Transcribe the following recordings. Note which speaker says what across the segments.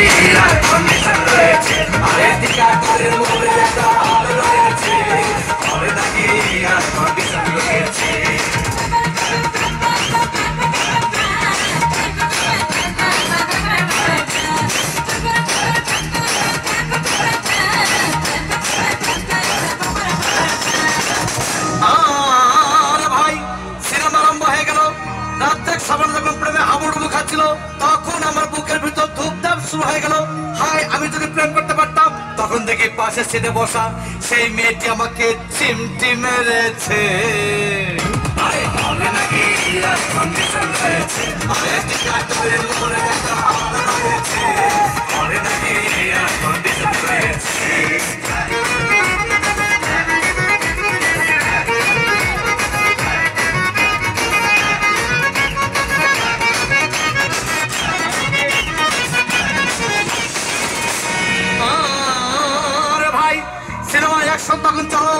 Speaker 1: Air condition রয়েছে, আরে টিকাটরের মোড়ে একটা হল রয়েছে, হলে নাকি এয়ার কন্ডিশন রয়েছে। তখন আমার বুকের ভিতর ধূপধাপ শুরু হয়ে গেল। হাই, আমি যদি প্রেম করতে পারতাম। তখন দেখি পাশে সিটে বসা সেই মেয়েটি আমাকে চিমটি মেরেছে। আরে হলে নাকি এয়ার কন্ডিশন রয়েছে, আরে টিকাটরের মোড়ে একটা হল রয়েছে, হলে নাকি এয়ার কন্ডিশন রয়েছে। তখন চলো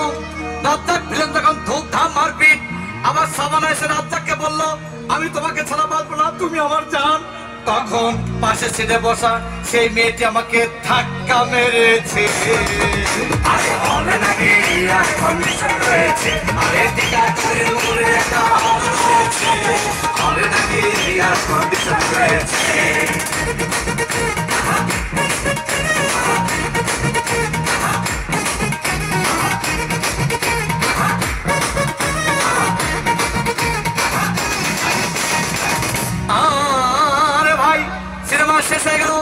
Speaker 1: রাজ্জাক ভিলেন তখন ধূপধাম মারপিট। আমার সাবানা এসে রাজ্জাককে বলল, আমি তোমাকে ছাড়া বাঁচবো না, তুমি আমার জান। তখন পাশে সিটে বসা সেই মেয়েটি আমাকে ধাক্কা মেরেছে। আরে হলে নাকি এয়ার কন্ডিশন রয়েছে, আরে টিকাটরের মোড়ে একটা হল রয়েছে, হলে নাকি এয়ার কন্ডিশন রয়েছে। শেষ হয়ে গেল।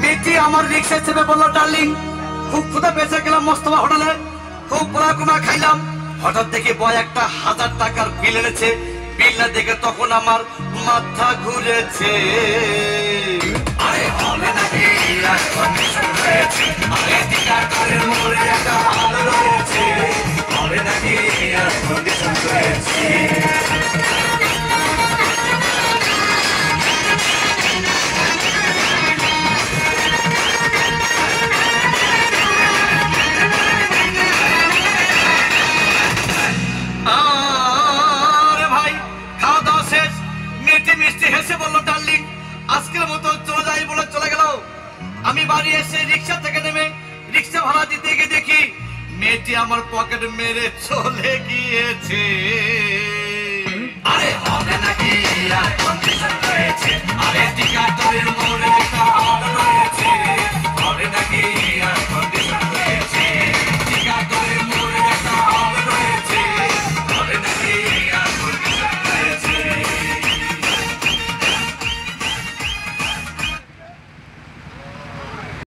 Speaker 1: মেয়েটি আমার রিক্সায় চেপে বললো, ডার্লিং খুব ক্ষুধা পেয়েছে, গেলাম মোস্তফা হোটেলে, খুব পোড়া খাইলাম। হঠাৎ দেখি বয় একটা 1000 টাকার বিল এনেছে। বিল না দেখে তখন আমার মাথা ঘুরেছে। আরে হলে নাকি এয়ার কন্ডিশন রয়েছে, আরে টিকাটরের মোড়ে একটা হল রয়েছে, হলে নাকি এয়ার কন্ডিশন রয়েছে। আজকের মতো চলে যাই বলে চলে গেল। আমি বাড়ি এসে রিক্সা থেকে নেমে রিক্সা ভাড়া দিতে গিয়ে দেখি মেয়েটি আমার পকেট মেরে চলে গিয়েছে। আরে হবে নাকি এয়ার কন্ডিশন রয়েছে, আরে টিকাটরের মোড়ে একটা